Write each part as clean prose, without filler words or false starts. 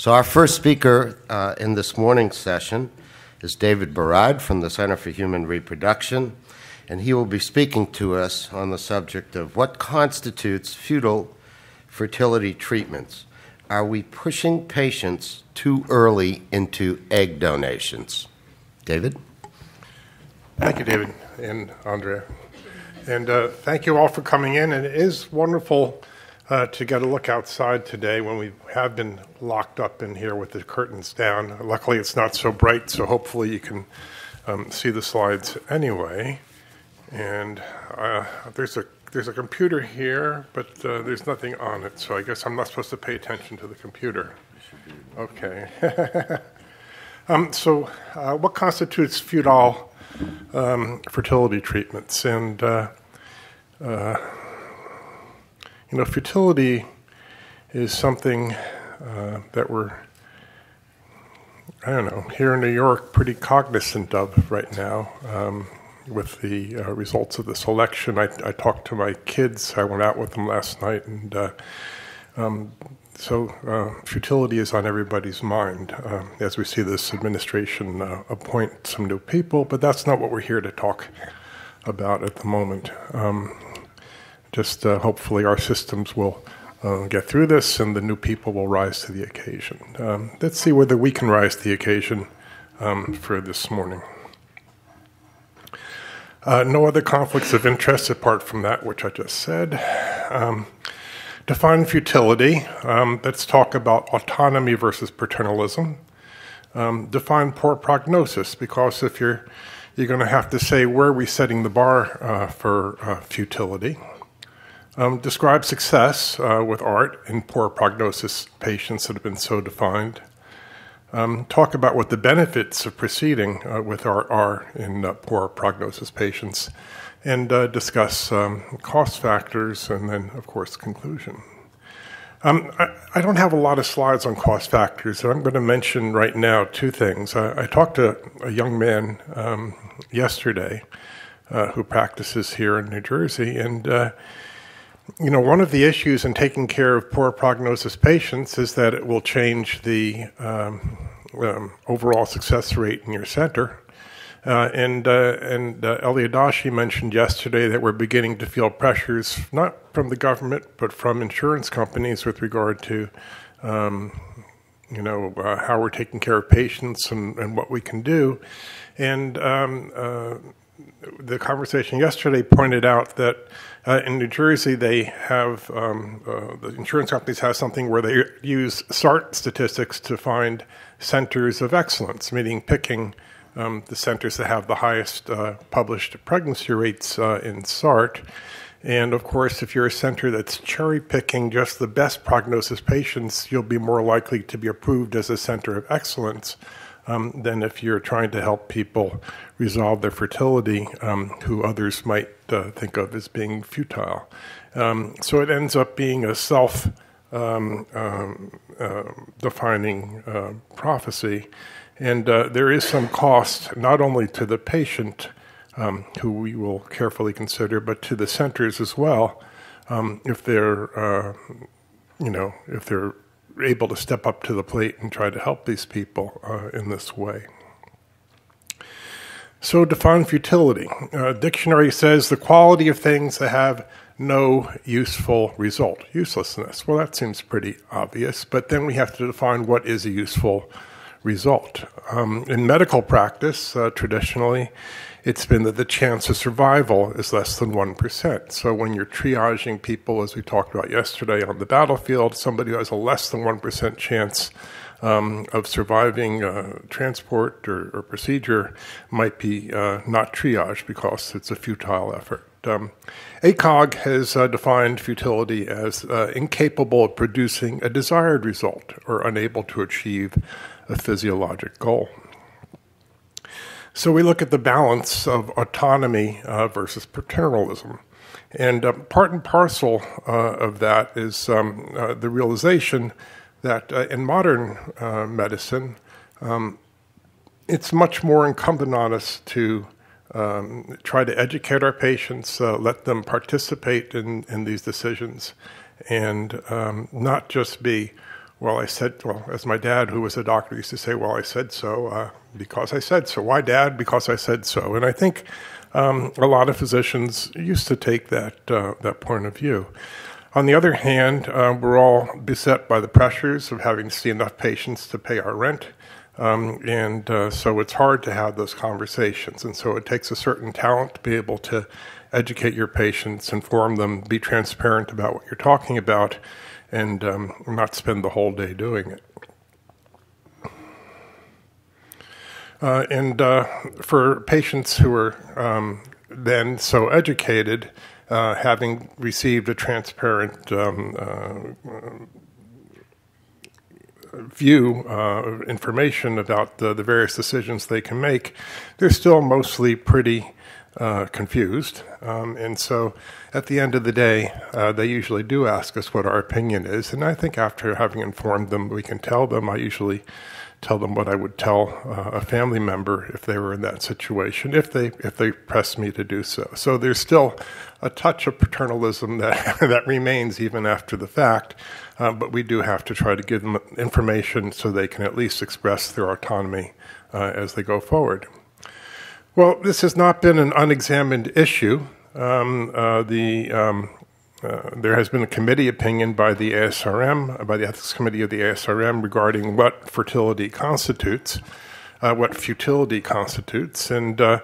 So our first speaker in this morning's session is David Barad from the Center for Human Reproduction, and he will be speaking to us on the subject of what constitutes futile fertility treatments. Are we pushing patients too early into egg donations? David? Thank you, David and Andrea. And thank you all for coming in. And it is wonderful to get a look outside today when we have been locked up in here with the curtains down. Luckily, it's not so bright, so hopefully you can see the slides anyway. And there's a computer here, but there's nothing on it, so I guess I'm not supposed to pay attention to the computer. Okay. So what constitutes futile fertility treatments? And futility is something that we're, here in New York, pretty cognizant of right now. With the results of this election, I talked to my kids. I went out with them last night, and so futility is on everybody's mind as we see this administration appoint some new people, but that's not what we're here to talk about at the moment. Just hopefully our systems will get through this and the new people will rise to the occasion. Let's see whether we can rise to the occasion for this morning. No other conflicts of interest apart from that which I just said. Define futility. Let's talk about autonomy versus paternalism. Define poor prognosis, because if you're going to have to say where are we setting the bar for futility. Describe success with art in poor prognosis patients that have been so defined. Talk about what the benefits of proceeding with art are in poor prognosis patients, and discuss cost factors, and then, of course, conclusion. I don't have a lot of slides on cost factors, and I'm going to mention right now two things. I talked to a young man yesterday who practices here in New Jersey, and one of the issues in taking care of poor prognosis patients is that it will change the overall success rate in your center. And Eliadashi mentioned yesterday that we're beginning to feel pressures, not from the government, but from insurance companies with regard to, how we're taking care of patients and what we can do. And the conversation yesterday pointed out that in New Jersey they have, the insurance companies have something where they use SART statistics to find centers of excellence, meaning picking the centers that have the highest published pregnancy rates in SART. And of course, if you're a center that's cherry-picking just the best prognosis patients, you'll be more likely to be approved as a center of excellence than if you're trying to help people resolve their fertility who others might think of as being futile. So it ends up being a self-defining prophecy. And there is some cost, not only to the patient, who we will carefully consider, but to the centers as well, if they're, if they're able to step up to the plate and try to help these people in this way. So define futility. Dictionary says the quality of things that have no useful result. Uselessness. Well, that seems pretty obvious, but then we have to define what is a useful result. In medical practice, traditionally, it's been that the chance of survival is less than 1%. So when you're triaging people, as we talked about yesterday on the battlefield, somebody who has a less than 1% chance of surviving transport or procedure might be not triaged because it's a futile effort. ACOG has defined futility as incapable of producing a desired result or unable to achieve a physiologic goal. So we look at the balance of autonomy versus paternalism. And part and parcel of that is the realization that in modern medicine, it's much more incumbent on us to try to educate our patients, let them participate in these decisions, and not just be as my dad, who was a doctor, used to say, well, I said so because I said so. Why, Dad? Because I said so. And I think a lot of physicians used to take that point of view. On the other hand, we're all beset by the pressures of having to see enough patients to pay our rent. So it's hard to have those conversations. And so it takes a certain talent to be able to educate your patients, inform them, be transparent about what you're talking about, and not spend the whole day doing it. For patients who are then so educated, having received a transparent view of information about the various decisions they can make, they're still mostly pretty confused. And so at the end of the day, they usually do ask us what our opinion is. And I think after having informed them, we can tell them. I usually tell them what I would tell a family member if they were in that situation, if they press me to do so. So there's still a touch of paternalism that remains even after the fact, but we do have to try to give them information so they can at least express their autonomy as they go forward. Well, this has not been an unexamined issue. There has been a committee opinion by the ASRM, by the Ethics Committee of the ASRM, regarding what fertility constitutes, what futility constitutes. And for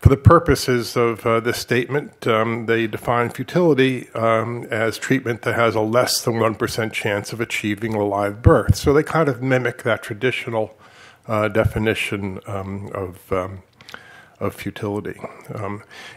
the purposes of this statement, they define futility as treatment that has a less than 1% chance of achieving a live birth. So they kind of mimic that traditional definition of futility.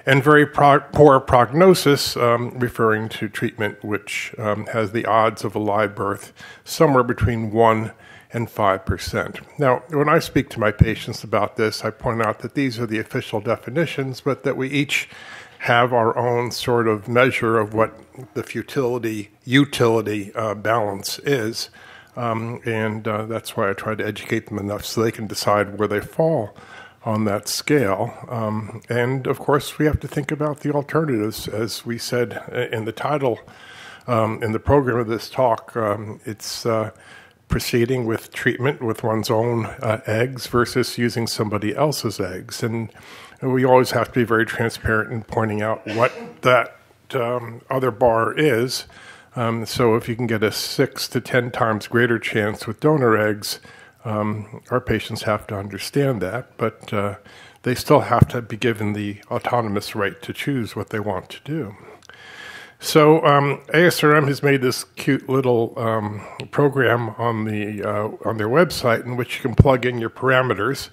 And very poor prognosis, referring to treatment which has the odds of a live birth somewhere between 1 and 5%. Now, when I speak to my patients about this, I point out that these are the official definitions, but that we each have our own sort of measure of what the futility-utility balance is. And that's why I try to educate them enough so they can decide where they fall on that scale. And of course, we have to think about the alternatives. As we said in the title, in the program of this talk, it's proceeding with treatment with one's own eggs versus using somebody else's eggs. And we always have to be very transparent in pointing out what that other bar is. So if you can get a 6 to 10 times greater chance with donor eggs, our patients have to understand that, but they still have to be given the autonomous right to choose what they want to do. So ASRM has made this cute little program on their website in which you can plug in your parameters,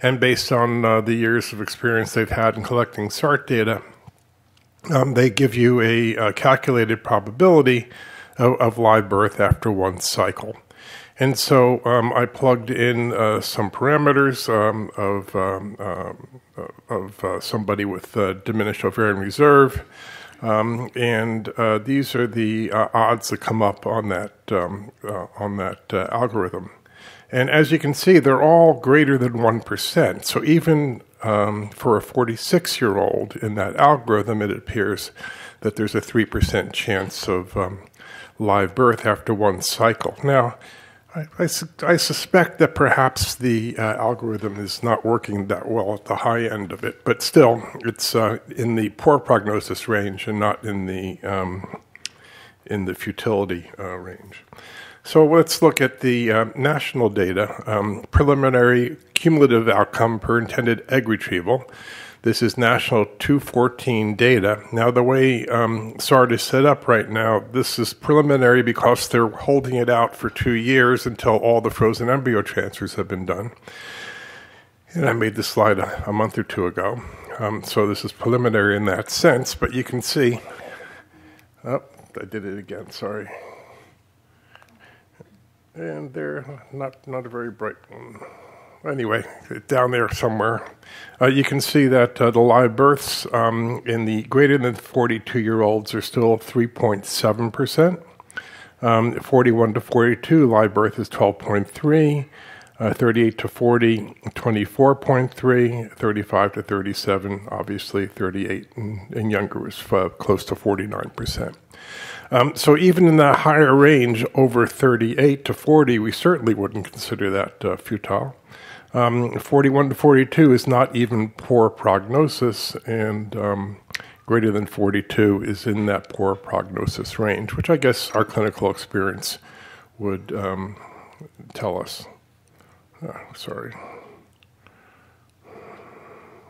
and based on the years of experience they've had in collecting SART data, they give you a calculated probability of live birth after one cycle. And so I plugged in some parameters of somebody with diminished ovarian reserve, and these are the odds that come up on that algorithm. And as you can see, they're all greater than 1%. So even for a 46-year-old in that algorithm, it appears that there's a 3% chance of live birth after one cycle. Now, I suspect that perhaps the algorithm is not working that well at the high end of it, but still, it's in the poor prognosis range and not in the futility range. So let's look at the national data, preliminary cumulative outcome per intended egg retrieval. This is national 214 data. Now, the way SART is set up right now, this is preliminary because they're holding it out for 2 years until all the frozen embryo transfers have been done. And I made this slide a month or two ago. So this is preliminary in that sense, but you can see, oh, I did it again, sorry. And they're not a very bright one. Anyway, down there somewhere, you can see that the live births in the greater than 42-year-olds are still 3.7%. 41 to 42, live birth is 12.3. 38 to 40, 24.3. 35 to 37, obviously 38, and younger was close to 49%. So even in that higher range, over 38 to 40, we certainly wouldn't consider that futile. 41 to 42 is not even poor prognosis, and greater than 42 is in that poor prognosis range, which I guess our clinical experience would tell us. Sorry.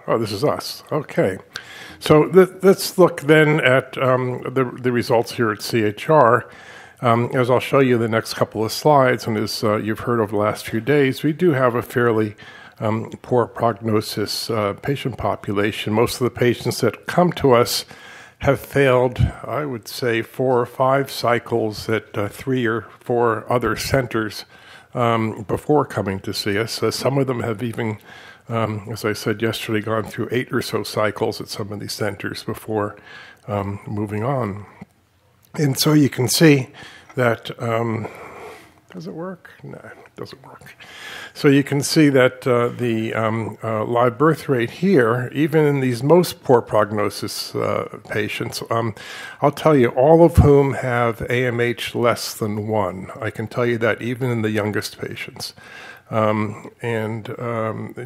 Oh, this is us. Okay. So let's look then at the results here at CHR. As I'll show you the next couple of slides, and as you've heard over the last few days, we do have a fairly poor prognosis patient population. Most of the patients that come to us have failed, I would say, 4 or 5 cycles at 3 or 4 other centers before coming to see us. Some of them have even, as I said yesterday, gone through 8 or so cycles at some of these centers before moving on. And so you can see that, does it work? No, it doesn't work. So you can see that the live birth rate here, even in these most poor prognosis patients, I'll tell you, all of whom have AMH less than 1. I can tell you that even in the youngest patients. And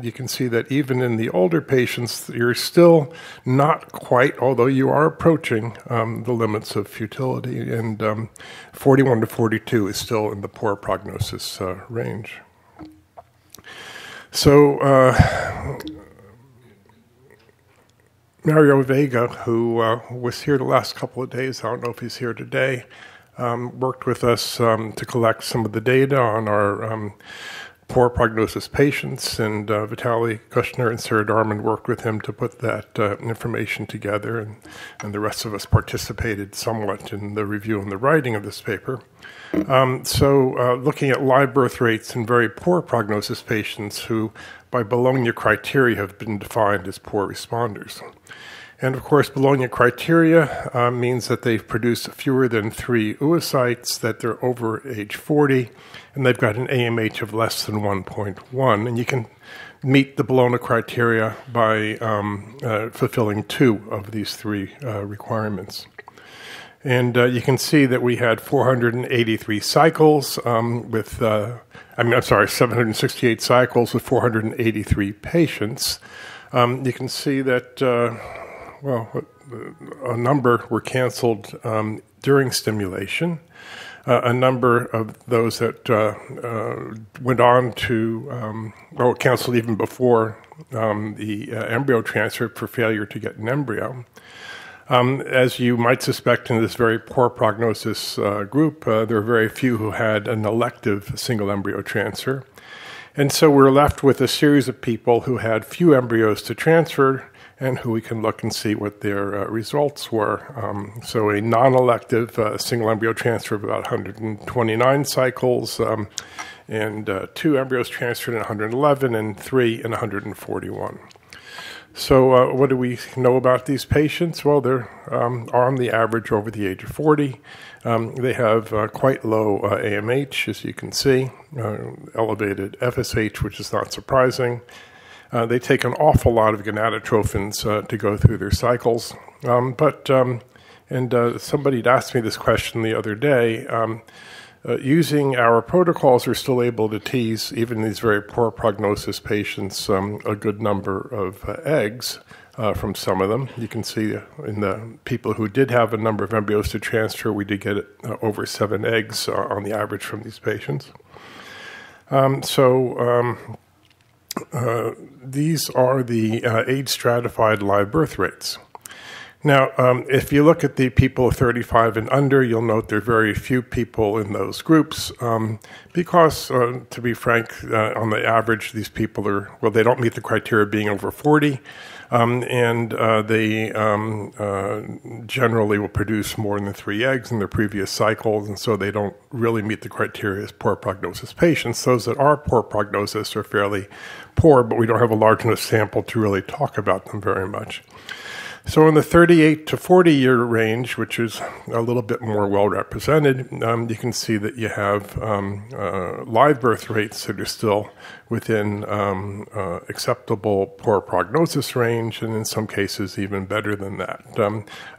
you can see that even in the older patients, you're still not quite, although you are approaching the limits of futility, and 41 to 42 is still in the poor prognosis range. So Mario Vega, who was here the last couple of days, I don't know if he's here today, worked with us to collect some of the data on our poor prognosis patients, and Vitaly Kushner and Sarah Darman worked with him to put that information together, and the rest of us participated somewhat in the review and the writing of this paper. So looking at live birth rates in very poor prognosis patients who, by Bologna criteria, have been defined as poor responders. And of course, Bologna criteria means that they've produced fewer than 3 oocytes, that they're over age 40, and they've got an AMH of less than 1.1. And you can meet the Bologna criteria by fulfilling 2 of these 3 requirements. And you can see that we had 483 cycles with, 768 cycles with 483 patients. You can see that, a number were canceled during stimulation. A number of those that went on to, canceled even before the embryo transfer for failure to get an embryo. As you might suspect in this very poor prognosis group, there are very few who had an elective single embryo transfer. And so we're left with a series of people who had few embryos to transfer and who we can look and see what their results were. So a non-elective single embryo transfer of about 129 cycles, and 2 embryos transferred in 111, and 3 in 141. So what do we know about these patients? Well, they're on the average over the age of 40. They have quite low AMH, as you can see, elevated FSH, which is not surprising. They take an awful lot of gonadotropins to go through their cycles. Somebody had asked me this question the other day. Using our protocols, we're still able to tease, even these very poor prognosis patients, a good number of eggs from some of them. You can see in the people who did have a number of embryos to transfer, we did get over 7 eggs on the average from these patients. These are the age-stratified live birth rates. Now, if you look at the people 35 and under, you'll note there are very few people in those groups because, to be frank, on the average, these people they don't meet the criteria of being over 40, and they generally will produce more than 3 eggs in their previous cycles, and so they don't really meet the criteria as poor prognosis patients. Those that are poor prognosis are fairly poor, but we don't have a large enough sample to really talk about them very much. So in the 38 to 40-year range, which is a little bit more well-represented, you can see that you have live birth rates that are still within acceptable poor prognosis range, and in some cases even better than that.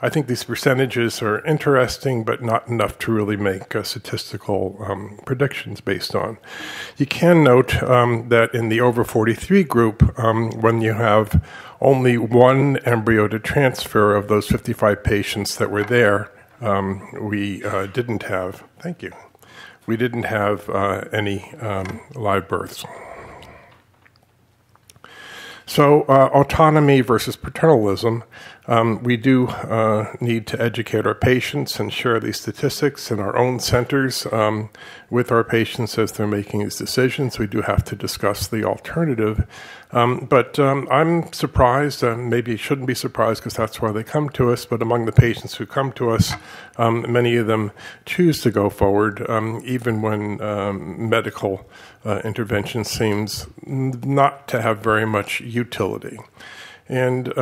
I think these percentages are interesting, but not enough to really make statistical predictions based on. You can note that in the over 43 group, when you have only one embryo to transfer of those 55 patients that were there, we didn't have, thank you, we didn't have any live births. So autonomy versus paternalism, we do need to educate our patients and share these statistics in our own centers with our patients as they're making these decisions. We do have to discuss the alternative. But I'm surprised, maybe you shouldn't be surprised because that's why they come to us, but among the patients who come to us, many of them choose to go forward, even when medical intervention seems not to have very much utility. And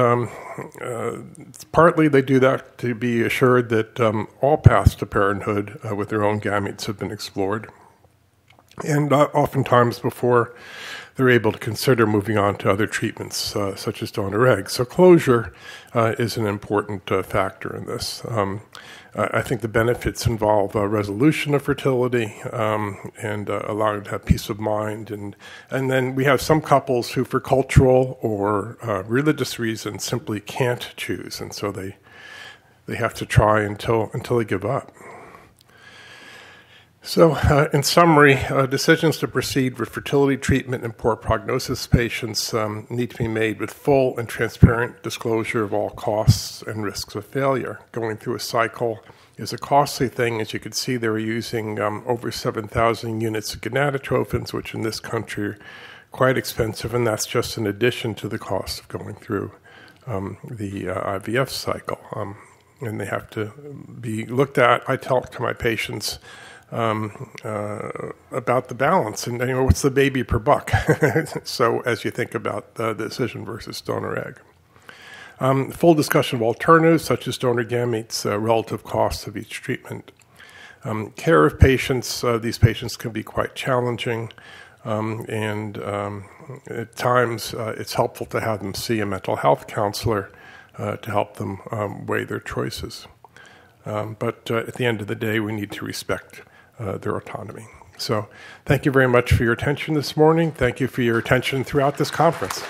partly they do that to be assured that all paths to parenthood with their own gametes have been explored. And oftentimes before they're able to consider moving on to other treatments, such as donor eggs. So closure is an important factor in this. I think the benefits involve resolution of fertility and allowing to have peace of mind. And then we have some couples who, for cultural or religious reasons, simply can't choose. And so they have to try until they give up. So, in summary, decisions to proceed with fertility treatment in poor prognosis patients need to be made with full and transparent disclosure of all costs and risks of failure. Going through a cycle is a costly thing. As you can see, they were using over 7,000 units of gonadotrophins, which in this country are quite expensive, and that's just in addition to the cost of going through the IVF cycle. And they have to be looked at. I talk to my patients about the balance and what's the baby per buck. So as you think about the decision versus donor egg. Full discussion of alternatives such as donor gametes, relative costs of each treatment. Care of patients, these patients can be quite challenging and at times it's helpful to have them see a mental health counselor to help them weigh their choices. But at the end of the day, we need to respect their autonomy. So thank you very much for your attention this morning. Thank you for your attention throughout this conference.